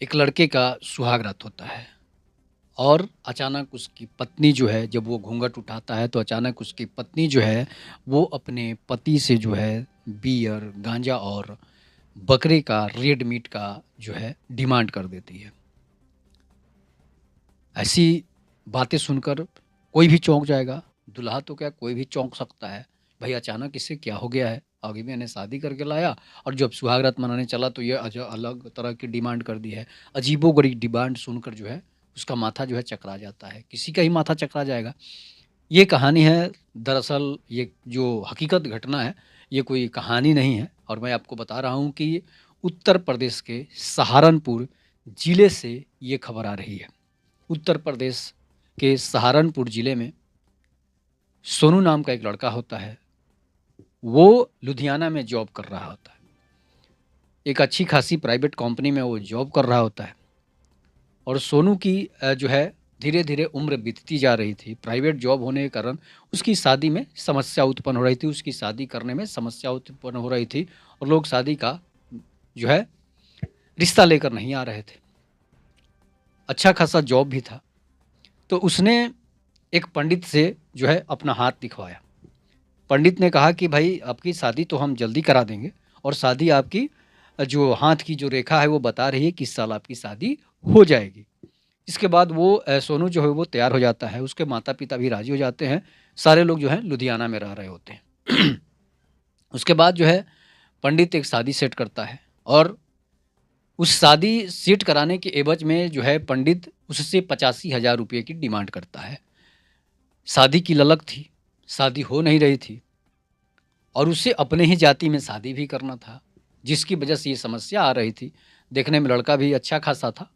एक लड़के का सुहागरात होता है और अचानक उसकी पत्नी जो है जब वो घूंघट उठाता है तो अचानक उसकी पत्नी जो है वो अपने पति से जो है बियर, गांजा और बकरे का रेड मीट का जो है डिमांड कर देती है। ऐसी बातें सुनकर कोई भी चौंक जाएगा, दूल्हा तो क्या कोई भी चौंक सकता है। भाई अचानक इससे क्या हो गया है? अभी मैंने शादी करके लाया और जब सुहागरात मनाने चला तो ये अलग तरह की डिमांड कर दी है। अजीबो-गरीब डिमांड सुनकर जो है उसका माथा जो है चकरा जाता है, किसी का ही माथा चकरा जाएगा। ये कहानी है, दरअसल ये जो हकीकत घटना है, ये कोई कहानी नहीं है और मैं आपको बता रहा हूँ कि उत्तर प्रदेश के सहारनपुर ज़िले से ये खबर आ रही है। उत्तर प्रदेश के सहारनपुर ज़िले में सोनू नाम का एक लड़का होता है। वो लुधियाना में जॉब कर रहा होता है। एक अच्छी खासी प्राइवेट कंपनी में वो जॉब कर रहा होता है और सोनू की जो है धीरे-धीरे उम्र बीतती जा रही थी। प्राइवेट जॉब होने के कारण उसकी शादी में समस्या उत्पन्न हो रही थी, उसकी शादी करने में समस्या उत्पन्न हो रही थी और लोग शादी का जो है रिश्ता लेकर नहीं आ रहे थे। अच्छा खासा जॉब भी था। तो उसने एक पंडित से जो है अपना हाथ दिखवाया। पंडित ने कहा कि भाई आपकी शादी तो हम जल्दी करा देंगे और शादी आपकी जो हाथ की जो रेखा है वो बता रही है कि इस साल आपकी शादी हो जाएगी। इसके बाद वो सोनू जो है वो तैयार हो जाता है, उसके माता-पिता भी राज़ी हो जाते हैं, सारे लोग जो हैं लुधियाना में रह रहे होते हैं। उसके बाद जो है पंडित एक शादी सेट करता है और उस शादी सेट कराने के एवज़ में जो है पंडित उससे 85,000 रुपए की डिमांड करता है। शादी की ललक थी, शादी हो नहीं रही थी और उसे अपने ही जाति में शादी भी करना था, जिसकी वजह से ये समस्या आ रही थी। देखने में लड़का भी अच्छा खासा था,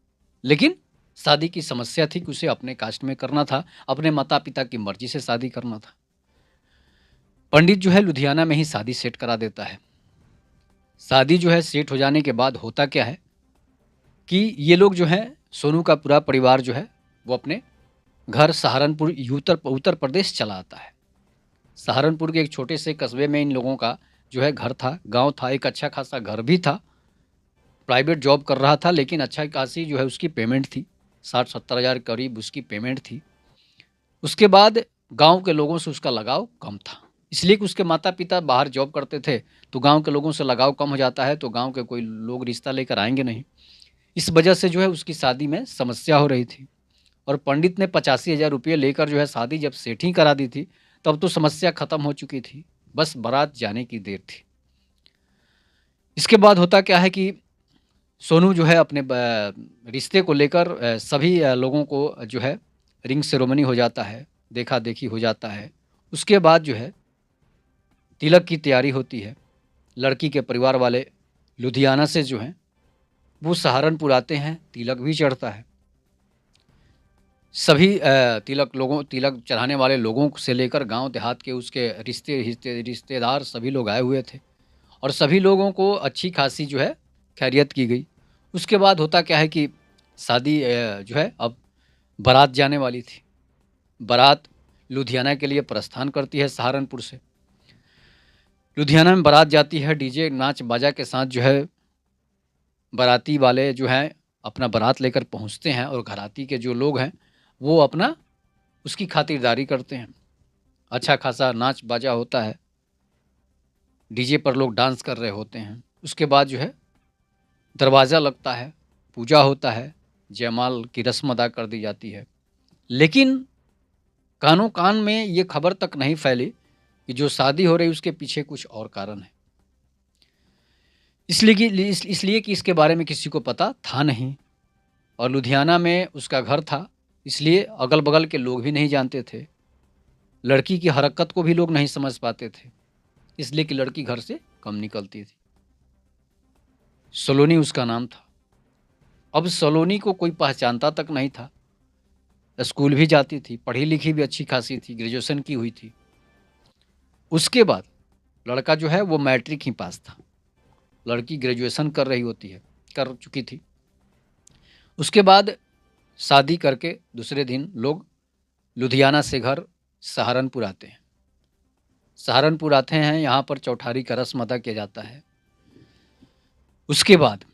लेकिन शादी की समस्या थी कि उसे अपने कास्ट में करना था, अपने माता-पिता की मर्ज़ी से शादी करना था। पंडित जो है लुधियाना में ही शादी सेट करा देता है। शादी जो है सेट हो जाने के बाद होता क्या है कि ये लोग जो हैं, सोनू का पूरा परिवार जो है, वो अपने घर सहारनपुर उत्तर प्रदेश चला आता है। सहारनपुर के एक छोटे से कस्बे में इन लोगों का जो है घर था, गाँव था, एक अच्छा खासा घर भी था। प्राइवेट जॉब कर रहा था लेकिन अच्छा खासी जो है उसकी पेमेंट थी, 60-70 हज़ार करीब उसकी पेमेंट थी। उसके बाद गाँव के लोगों से उसका लगाव कम था, इसलिए कि उसके माता-पिता बाहर जॉब करते थे, तो गाँव के लोगों से लगाव कम हो जाता है, तो गाँव के कोई लोग रिश्ता लेकर आएँगे नहीं। इस वजह से जो है उसकी शादी में समस्या हो रही थी और पंडित ने 85,000 रुपए लेकर जो है शादी जब सेट ही करा दी थी, तब तो समस्या खत्म हो चुकी थी, बस बारात जाने की देर थी। इसके बाद होता क्या है कि सोनू जो है अपने रिश्ते को लेकर सभी लोगों को जो है रिंग सेरेमनी हो जाता है, देखा-देखी हो जाता है। उसके बाद जो है तिलक की तैयारी होती है। लड़की के परिवार वाले लुधियाना से जो हैं, वो सहारनपुर आते हैं, तिलक भी चढ़ता है। सभी तिलक चढ़ाने वाले लोगों से लेकर गाँव देहात के उसके रिश्तेदार सभी लोग आए हुए थे और सभी लोगों को अच्छी खासी जो है खैरियत की गई। उसके बाद होता क्या है कि शादी जो है अब बारात जाने वाली थी। बारात लुधियाना के लिए प्रस्थान करती है सहारनपुर से। लुधियाना में बारात जाती है, डीजे नाच-बाजा के साथ जो है बाराती वाले जो हैं अपना बारात लेकर पहुँचते हैं और घराती के जो लोग हैं, वो अपना उसकी खातिरदारी करते हैं। अच्छा खासा नाच-बाजा होता है, डीजे पर लोग डांस कर रहे होते हैं। उसके बाद जो है दरवाज़ा लगता है, पूजा होता है, जयमाल की रस्म अदा कर दी जाती है। लेकिन कानो-कान में ये खबर तक नहीं फैली कि जो शादी हो रही है उसके पीछे कुछ और कारण है। इसलिए कि इसके बारे में किसी को पता था नहीं और लुधियाना में उसका घर था, इसलिए अगल-बगल के लोग भी नहीं जानते थे। लड़की की हरकत को भी लोग नहीं समझ पाते थे, इसलिए कि लड़की घर से कम निकलती थी। सलोनी उसका नाम था। अब सलोनी को कोई पहचानता तक नहीं था। स्कूल भी जाती थी, पढ़ी-लिखी भी अच्छी खासी थी, ग्रेजुएशन की हुई थी। उसके बाद लड़का जो है वो मैट्रिक ही पास था। लड़की ग्रेजुएशन कर रही होती है, कर चुकी थी। उसके बाद शादी करके दूसरे दिन लोग लुधियाना से घर सहारनपुर आते हैं। सहारनपुर आते हैं, यहाँ पर चौठारी का रस्म अदा किया जाता है। उसके बाद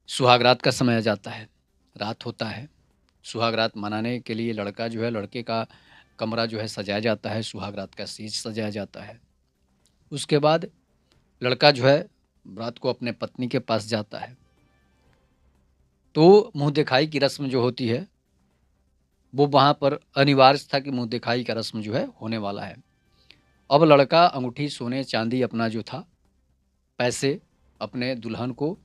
सुहागरात का समय आ जाता है, रात होता है। सुहागरात मनाने के लिए लड़का जो है, लड़के का कमरा जो है सजाया जाता है, सुहागरात का स्टेज सजाया जाता है। उसके बाद लड़का जो है रात को अपने पत्नी के पास जाता है। तो मुँह दिखाई की रस्म जो होती है, वो वहाँ पर अनिवार्य था कि मुँह दिखाई का रस्म जो है होने वाला है। अब लड़का अंगूठी, सोने, चाँदी अपना जो था, पैसे अपने दुल्हन को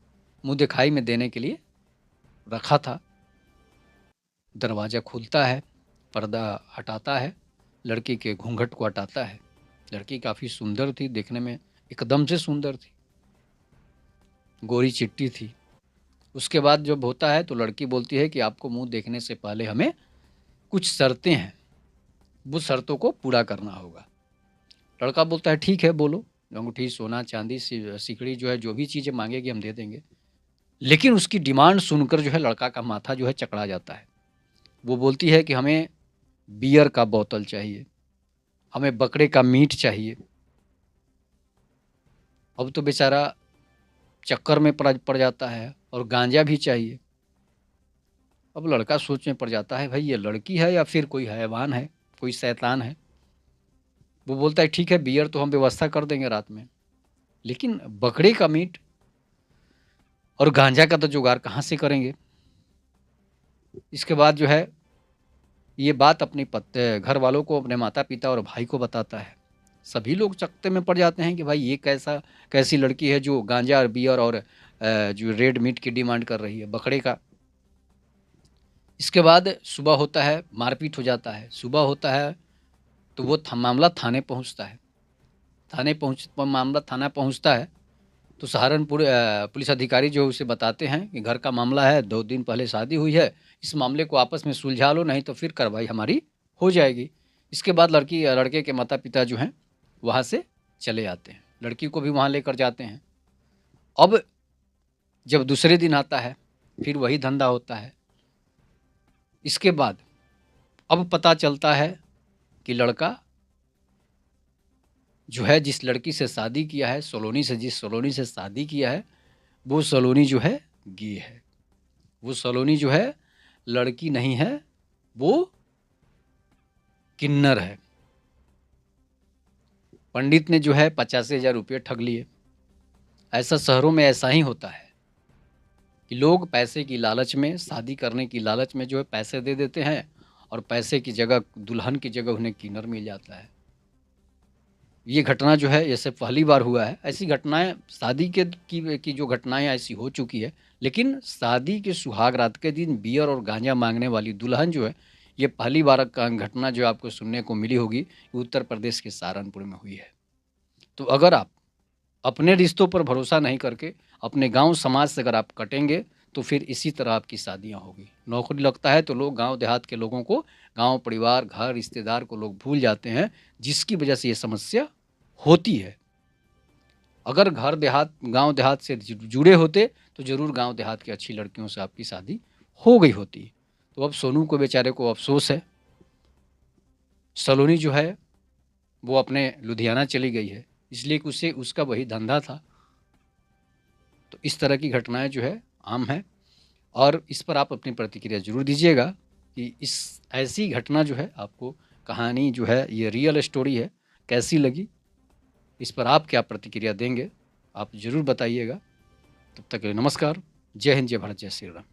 मुँह दिखाई में देने के लिए रखा था। दरवाज़ा खुलता है, पर्दा हटाता है, लड़की के घूंघट को हटाता है। लड़की काफ़ी सुंदर थी, देखने में एकदम से सुंदर थी, गोरी-चिट्टी थी। उसके बाद जब होता है तो लड़की बोलती है कि आपको मुँह देखने से पहले हमें कुछ शर्तें हैं, वो शर्तों को पूरा करना होगा। लड़का बोलता है ठीक है बोलो, अंगूठी, सोना, चाँदी, सिकड़ी जो है, जो भी चीज़ें माँगेगी हम दे देंगे। लेकिन उसकी डिमांड सुनकर जो है लड़का का माथा जो है चकरा जाता है। वो बोलती है कि हमें बियर का बोतल चाहिए, हमें बकरे का मीट चाहिए। अब तो बेचारा चक्कर में पड़ जाता है और गांजा भी चाहिए। अब लड़का सोच में पड़ जाता है, भाई ये लड़की है या फिर कोई हैवान है, कोई शैतान है। वो बोलता है ठीक है बियर तो हम व्यवस्था कर देंगे रात में, लेकिन बकरे का मीट और गांजा का तो जुगाड़ कहाँ से करेंगे। इसके बाद जो है ये बात अपनी घर वालों को, अपने माता पिता और भाई को बताता है। सभी लोग चकते में पड़ जाते हैं कि भाई ये कैसी लड़की है जो गांजा और बियर और जो रेड मीट की डिमांड कर रही है, बकरे का। इसके बाद सुबह होता है, मारपीट हो जाता है। सुबह होता है तो वो मामला थाने पहुंचता है। मामला थाना पहुंचता है तो सहारनपुर पुलिस अधिकारी जो उसे बताते हैं कि घर का मामला है, 2 दिन पहले शादी हुई है, इस मामले को आपस में सुलझा लो, नहीं तो फिर कार्रवाई हमारी हो जाएगी। इसके बाद लड़के के माता-पिता जो हैं वहाँ से चले आते हैं, लड़की को भी वहाँ लेकर जाते हैं। अब जब दूसरे दिन आता है, फिर वही धंधा होता है। इसके बाद अब पता चलता है कि लड़का जो है जिस लड़की से शादी किया है, जिस सलोनी से शादी किया है, वो सलोनी जो है गे है। वो सलोनी जो है लड़की नहीं है, वो किन्नर है। पंडित ने जो है 85,000 रुपये ठग लिए। ऐसा शहरों में ऐसा ही होता है कि लोग पैसे की लालच में, शादी करने की लालच में जो है पैसे दे देते हैं और पैसे की जगह, दुल्हन की जगह उन्हें किन्नर मिल जाता है। ये घटना जो है ऐसे पहली बार हुआ है। ऐसी घटनाएँ शादी के की जो घटनाएँ ऐसी हो चुकी है, लेकिन शादी के सुहाग रात के दिन बियर और गांजा माँगने वाली दुल्हन जो है, ये पहली बार का घटना जो आपको सुनने को मिली होगी, उत्तर प्रदेश के सहारनपुर में हुई है। तो अगर आप अपने रिश्तों पर भरोसा नहीं करके अपने गाँव समाज से अगर आप कटेंगे, तो फिर इसी तरह आपकी शादियाँ होगी। नौकरी लगता है तो लोग गाँव देहात के लोगों को, गाँव परिवार, घर, रिश्तेदार को लोग भूल जाते हैं, जिसकी वजह से ये समस्या होती है। अगर घर देहात, गाँव देहात से जुड़े होते तो ज़रूर गाँव देहात की अच्छी लड़कियों से आपकी शादी हो गई होती। तो अब सोनू को बेचारे को अफ़सोस है। सलोनी जो है वो अपने लुधियाना चली गई है, इसलिए कि उसे उसका वही धंधा था। तो इस तरह की घटनाएँ जो है आम हैं और इस पर आप अपनी प्रतिक्रिया ज़रूर दीजिएगा कि इस ऐसी घटना जो है आपको, कहानी जो है ये रियल स्टोरी है, कैसी लगी? इस पर आप क्या प्रतिक्रिया देंगे? आप ज़रूर बताइएगा। तब तक के लिए नमस्कार। जय हिंद, जय भारत, जय श्री राम।